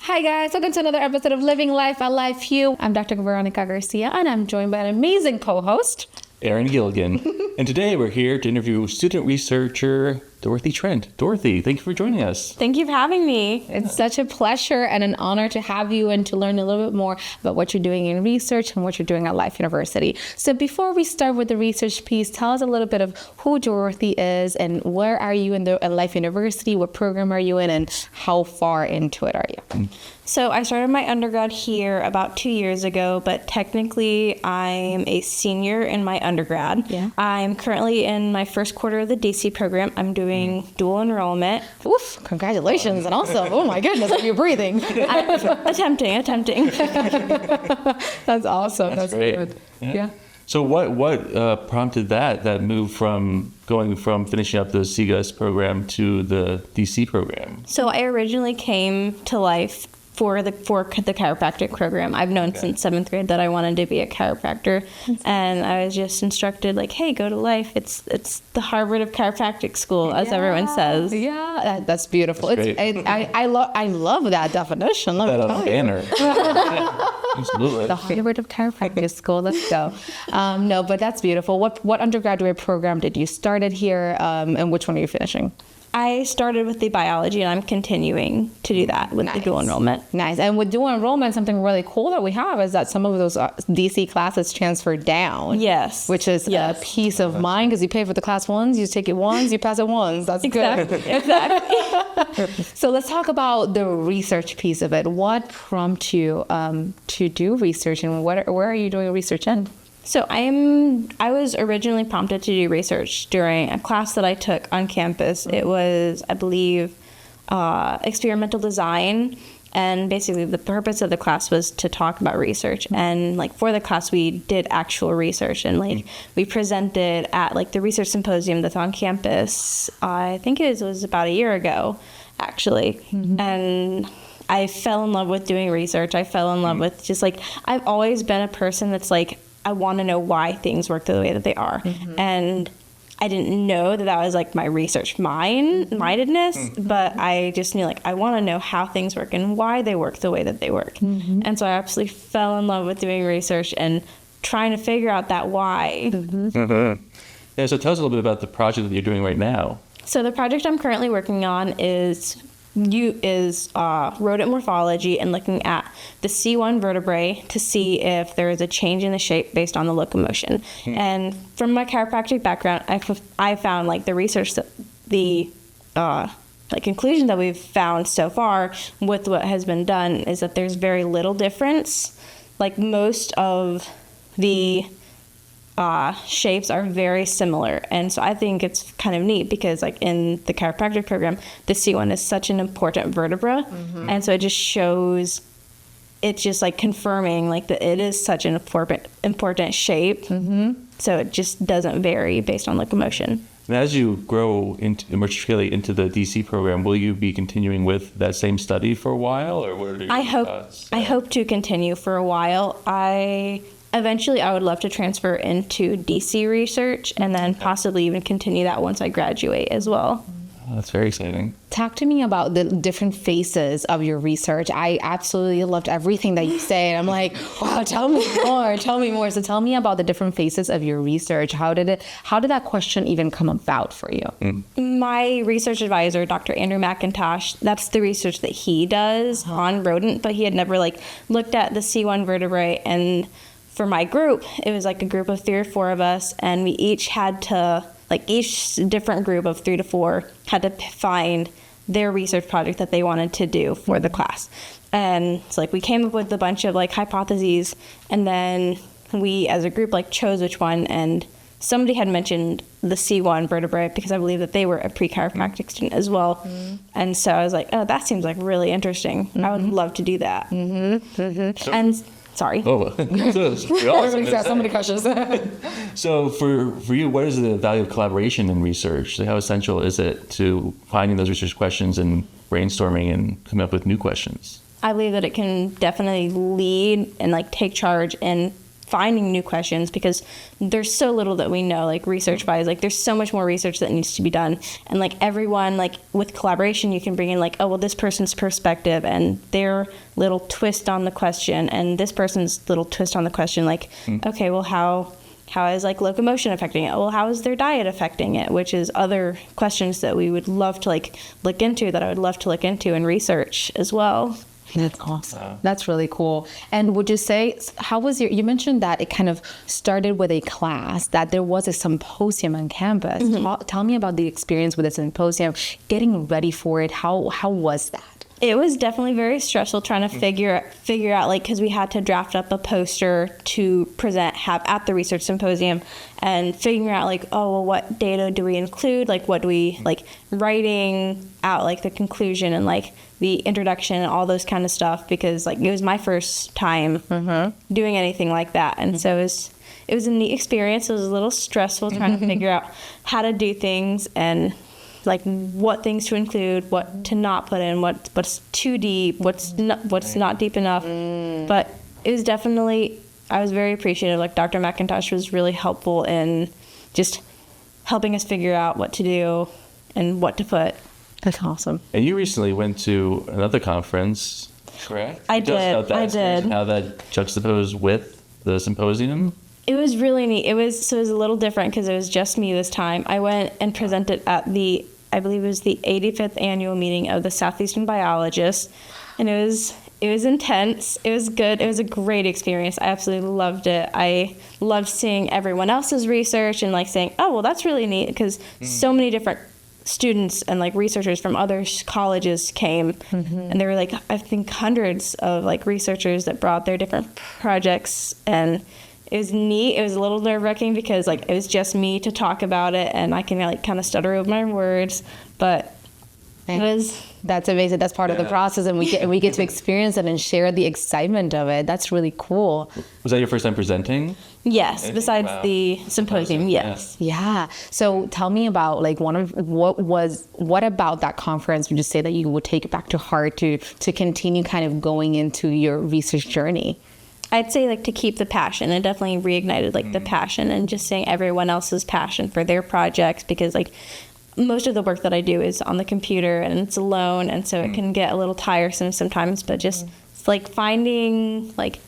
Hi guys, welcome to another episode of Living Life at Life View. I'm Dr. Veronica Garcia and I'm joined by an amazing co-host, Erin Gilligan. And today we're here to interview student researcher Dorothy Trent. Dorothy, thank you for joining us. Thank you for having me. It's such a pleasure and an honor to have you and to learn a little bit more about what you're doing in research and what you're doing at Life University. So before we start with the research piece, tell us a little bit of who Dorothy is and where are you at Life University, what program are you in, and how far into it are you? So I started my undergrad here about 2 years ago, but technically I'm a senior in my undergrad. Yeah. I'm currently in my first quarter of the DC program. I'm doing dual enrollment. Oof, congratulations. And also, oh my goodness, are you breathing? Attempting. That's awesome. That's great. good. Yeah. So what prompted that move from going from finishing up the CGUS program to the DC program? So I originally came to Life for the chiropractic program. I've known since 7th grade that I wanted to be a chiropractor, and I was just instructed like, hey, go to Life. It's the Harvard of chiropractic school, as everyone says. Yeah, that's beautiful. That's I love that definition. That on a banner. Absolutely. The Harvard of chiropractic school. Let's go. No, but that's beautiful. What undergraduate program did you start at here, and which one are you finishing? I started with the biology, and I'm continuing to do that with the dual enrollment. Nice. And with dual enrollment, something really cool that we have is that some of those DC classes transfer down. Yes. Which is a peace of mind because you pay for the class once, you take it once, you pass it once. That's Exactly. good. Exactly. So let's talk about the research piece of it. What prompted you to do research, and where are you doing research in? So I was originally prompted to do research during a class that I took on campus. It was, I believe, experimental design. And basically the purpose of the class was to talk about research. And like for the class, we did actual research, and like we presented at like the research symposium that's on campus. I think it was about a year ago, actually. Mm-hmm. And I fell in love with doing research. I fell in love with just like, I've always been a person that's like, I want to know why things work the way that they are. Mm-hmm. And I didn't know that was like my research mindedness, but I just knew like I want to know how things work and why they work the way that they work. Mm-hmm. And so I absolutely fell in love with doing research and trying to figure out that why. Mm-hmm. Mm-hmm. Yeah, so tell us a little bit about the project that you're doing right now. So the project I'm currently working on is rodent morphology and looking at the C1 vertebrae to see if there is a change in the shape based on the locomotion. And from my chiropractic background, I found like the research that the conclusion that we've found so far with what has been done is that there's very little difference. Like most of the shapes are very similar, and so I think it's kind of neat because like in the chiropractic program, the C1 is such an important vertebra, and so it just shows, it's just like confirming like that it is such an important shape, so it just doesn't vary based on locomotion. And as you grow matriculate into the DC program, will you be continuing with that same study for a while, or what are your thoughts? I hope to continue for a while. Eventually, I would love to transfer into DC research and then possibly even continue that once I graduate as well. Oh, that's very exciting. Talk to me about the different phases of your research. I absolutely loved everything that you say. And I'm like, wow, tell me more. So tell me about the different phases of your research. How did that question even come about for you? My research advisor, Dr. Andrew McIntosh, that's the research that he does on rodent, but he had never like looked at the C1 vertebrae. And for my group, it was like a group of 3 or 4 of us, and we each had to, like each different group of 3 to 4 had to find their research project that they wanted to do for the class. And it's like we came up with a bunch of like hypotheses, and then we as a group like chose which one, and somebody had mentioned the C1 vertebrae because I believe that they were a pre-chiropractic student as well. And so I was like, oh, that seems like really interesting. I would love to do that. And sorry. Oh, Everybody's got so many questions. So for you, what is the value of collaboration in research? How essential is it to finding those research questions and brainstorming and coming up with new questions? I believe that it can definitely lead and like take charge in finding new questions, because there's so little that we know, like research wise, like there's so much more research that needs to be done. And like everyone, like with collaboration, you can bring in like, oh, well, this person's perspective and their little twist on the question, and this person's little twist on the question. Like, okay, well, how is like locomotion affecting it? Well, how is their diet affecting it? Which is other questions that we would love to like look into, that I would love to look into and research as well. That's awesome. That's really cool. And would you say, how was you mentioned that it kind of started with a class, that there was a symposium on campus. Tell me about the experience with the symposium, getting ready for it. How was that? It was definitely very stressful trying to figure out, like, because we had to draft up a poster to have at the research symposium, and figuring out like, oh, well, what data do we include? Like, what do we, like, writing out like the conclusion and like the introduction and all those kind of stuff, because like it was my first time doing anything like that. And so it was a neat experience. It was a little stressful trying to figure out how to do things, and like what things to include, what to not put in, what's too deep, what's not deep enough. But it was definitely, I was very appreciative. Like Dr. McIntosh was really helpful in just helping us figure out what to do and what to put. That's awesome. And you recently went to another conference, correct? I did. How that juxtaposed with the symposium? It was really neat. It was a little different because it was just me this time. I went and presented at I believe it was the 85th annual meeting of the Southeastern Biologists, and it was intense. It was good. It was a great experience. I absolutely loved it. I loved seeing everyone else's research and like saying, oh, well, that's really neat, because so many different students and like researchers from other colleges came, and there were like, I think, hundreds of like researchers that brought their different projects, and it was neat. It was a little nerve-wracking because like it was just me to talk about it, and I can like kind of stutter over my words, but it was. That's amazing. That's part of the process, and we get to experience it and share the excitement of it. That's really cool. Was that your first time presenting? Yes, besides the symposium, yes. Yeah. So tell me about like what about that conference would you say that you would take it back to heart to continue kind of going into your research journey? I'd say like to keep the passion. It definitely reignited like the passion, and just seeing everyone else's passion for their projects, because like most of the work that I do is on the computer and it's alone, and so it can get a little tiresome sometimes, but just like finding like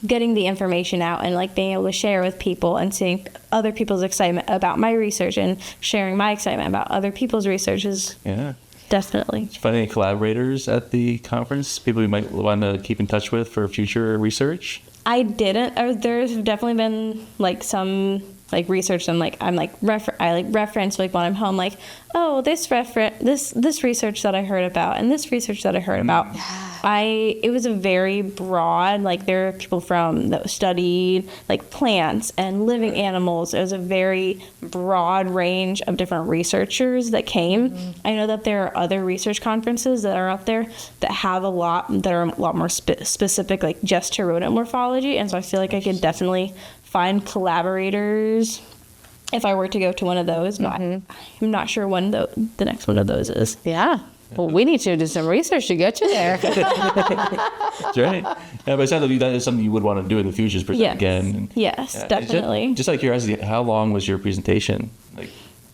getting the information out and like being able to share with people and seeing other people's excitement about my research and sharing my excitement about other people's research is definitely. Did you find any collaborators at the conference? People you might want to keep in touch with for future research? I didn't. There's definitely been like some like research, and like I reference like when I'm home, like, oh, this research that I heard about, and this research that I heard about. It was a very broad, like there are people that studied like plants and living animals. It was a very broad range of different researchers that came. I know that there are other research conferences that are out there that have that are a lot more specific, like just to rodent morphology. And so I feel like I could definitely find collaborators if I were to go to one of those, but I'm not sure when the next one of those is. Yeah. Well, we need to do some research to get you there. That's right. Yeah, but it sounds like that is something you would want to do in the future, is present again. Yes, definitely. Just out of curiosity, how long was your presentation?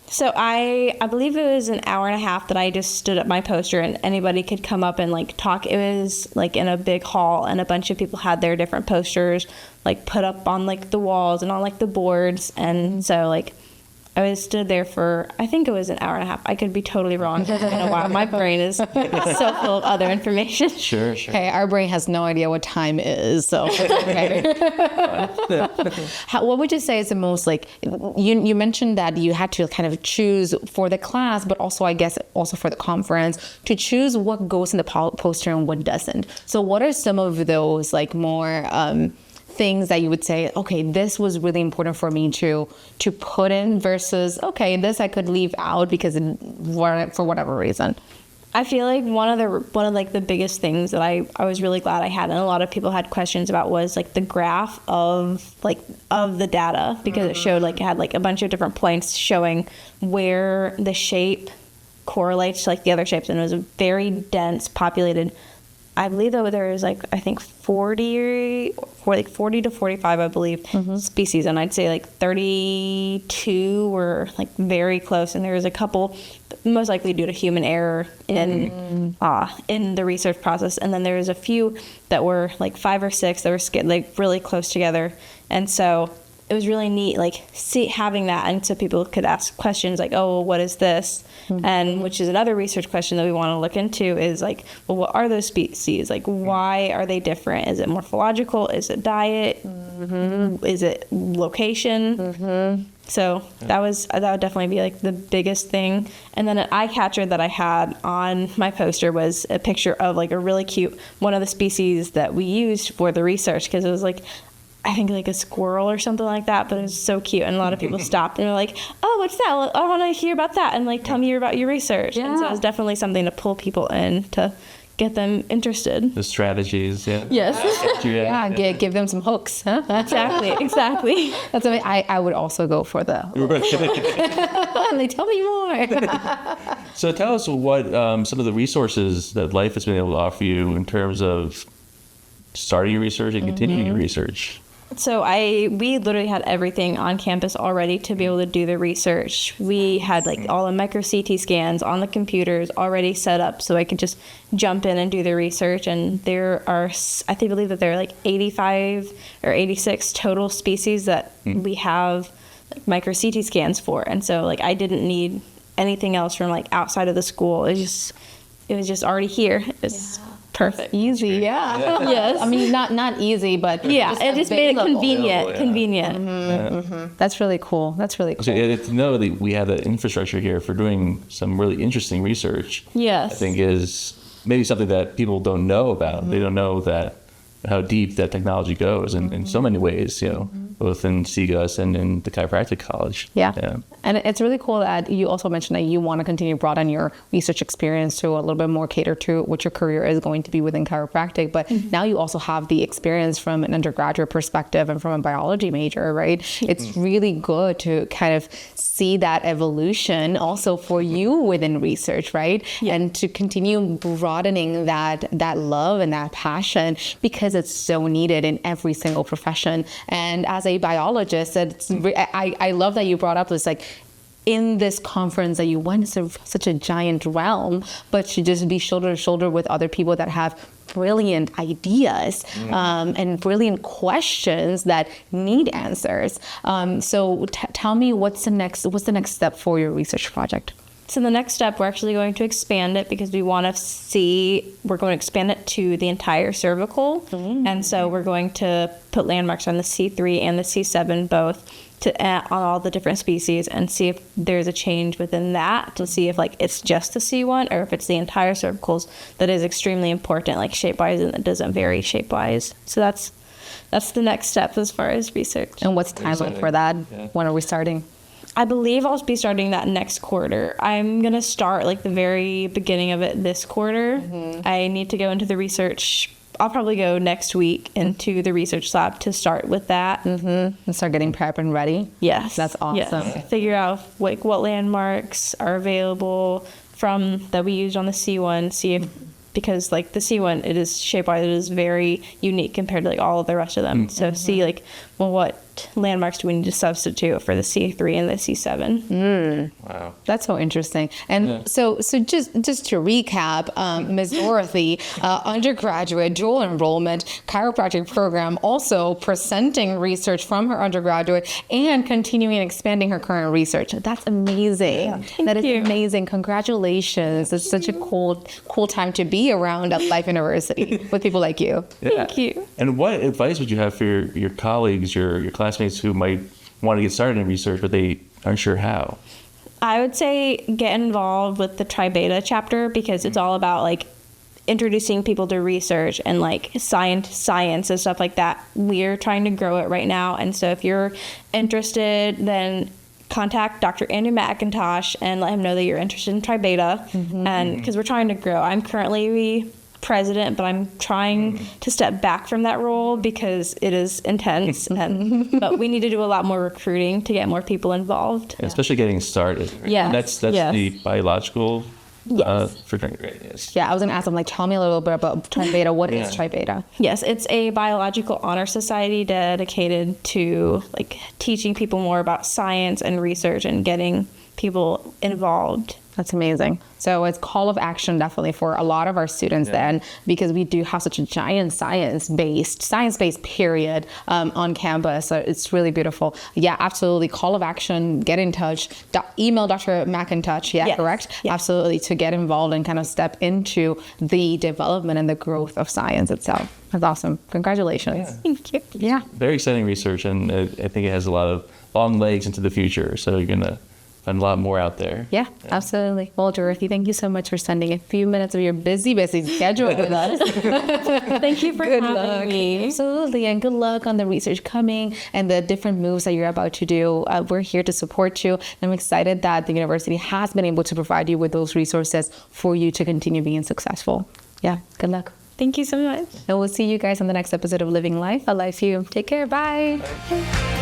So I believe it was an hour and a half that I just stood up my poster, and anybody could come up and like talk. It was like in a big hall, and a bunch of people had their different posters like put up on like the walls and on like the boards. And so like I stood there for, I think it was an hour and a half. I could be totally wrong. It's been a while. My brain is so full of other information. Sure. Hey, our brain has no idea what time is. So, what would you say is the most like? You mentioned that you had to kind of choose for the class, but also I guess also for the conference to choose what goes in the poster and what doesn't. So, what are some of those like more things that you would say, okay, this was really important for me to put in versus, okay, this I could leave out because for whatever reason? I feel like one of like the biggest things that I was really glad I had, and a lot of people had questions about, was like the graph of the data, because it showed like it had like a bunch of different points showing where the shape correlates to like the other shapes, and it was a very dense populated I believe though there is like I think 40 to 45 I believe species, and I'd say like 32 were like very close, and there was a couple most likely due to human error in the research process, and then there was a few that were like 5 or 6 that were like really close together, and so it was really neat, like having that, and so people could ask questions like, "Oh, well, what is this?" And which is another research question that we want to look into is like, well, what are those species? Like, why are they different? Is it morphological? Is it diet? Is it location? So that would definitely be like the biggest thing. And then an eye catcher that I had on my poster was a picture of like a really cute one of the species that we used for the research, because it was like, I think like a squirrel or something like that, but it was so cute. And a lot of people stopped and were like, "Oh, what's that? Well, I want to hear about that." And like, tell me about your research. Yeah. And so it was definitely something to pull people in to get them interested. The strategies, yeah. Yes. Yeah, give them some hooks. Huh? Exactly. That's amazing. I would also go for the. Like, tell me more. So tell us what some of the resources that life has been able to offer you in terms of starting your research and continuing your research. So we literally had everything on campus already to be able to do the research. We had like all the micro CT scans on the computers already set up so I could just jump in and do the research. And there are, I believe that there are like 85 or 86 total species that we have like micro CT scans for. And so like I didn't need anything else from like outside of the school. It was just already here. It's perfect. Easy, yeah. Yes. I mean, not easy, but yeah, it just made it available. convenient. That's really cool. That's really cool. So to know that we have the infrastructure here for doing some really interesting research, Yes. I think is maybe something that people don't know about. They don't know that how deep that technology goes in so many ways, both in CGUS and in the Chiropractic College. Yeah. And it's really cool that you also mentioned that you want to continue to broaden your research experience to a little bit more cater to what your career is going to be within chiropractic. But now you also have the experience from an undergraduate perspective and from a biology major, right? It's really good to kind of see that evolution also for you within research, right? Yeah. And to continue broadening that love and that passion, because it's so needed in every single profession. And as a biologist, I love that you brought up this, like, in this conference that you went, it's such a giant realm, but to just be shoulder to shoulder with other people that have brilliant ideas and brilliant questions that need answers. So tell me, what's the next step for your research project? So the next step, we're actually going to expand it because we're going to expand it to the entire cervical. And so we're going to put landmarks on the C3 and the C7 both on all the different species and see if there's a change within that, to see if like it's just the C1 or if it's the entire cervicals that is extremely important, like shape-wise, and it doesn't vary shape-wise. So that's the next step as far as research. And what's the timeline for that? Yeah. When are we starting? I believe I'll be starting that next quarter. I'm going to start like the very beginning of it this quarter. I need to go into the research. I'll probably go next week into the research lab to start with that. And start getting prep and ready? Yes. That's awesome. Yes. Figure out like what landmarks are available from that we used on the C1, see if, because like the C1, it is shape-wise, it is very unique compared to like all of the rest of them. So see like, well, what landmarks do we need to substitute for the C3 and the C7? Wow. That's so interesting. And so just to recap, Ms. Dorothy, undergraduate, dual enrollment, chiropractic program, also presenting research from her undergraduate and continuing and expanding her current research. That's amazing. That is amazing. Congratulations. It's such a cool time to be around at Life University with people like you. Thank you. And what advice would you have for your colleagues, your classmates who might want to get started in research, but they aren't sure how? I would say get involved with the Tri Beta chapter because it's all about like introducing people to research and like science and stuff like that. We're trying to grow it right now. And so if you're interested, then contact Dr. Andrew McIntosh and let him know that you're interested in Tri Beta. And because we're trying to grow. I'm currently president, but I'm trying to step back from that role because it is intense. But we need to do a lot more recruiting to get more people involved. Especially getting started. Yeah. That's the biological for training. Right, yes. Yeah, I was going to ask them, like, tell me a little bit about Tri Beta. What is Tri Beta? Yes, it's a biological honor society dedicated to like teaching people more about science and research and getting people involved. That's amazing. So it's call of action definitely for a lot of our students then, because we do have such a giant science-based period on campus. So it's really beautiful. Yeah, absolutely. Call of action, get in touch, email Dr. McIntosh, Yes. correct? Yes. Absolutely, to get involved and kind of step into the development and the growth of science itself. That's awesome. Congratulations. Thank you. Yeah. Very exciting research, and I think it has a lot of long legs into the future. So you're going to find a lot more out there. Yeah, absolutely. Well, Dorothy, thank you so much for spending a few minutes of your busy schedule with us. Thank you for having me. Absolutely, and good luck on the research coming and the different moves that you're about to do. We're here to support you. I'm excited that the university has been able to provide you with those resources for you to continue being successful. Yeah, good luck. Thank you so much. And we'll see you guys on the next episode of Living Life, a Life You. Take care. Bye. Bye.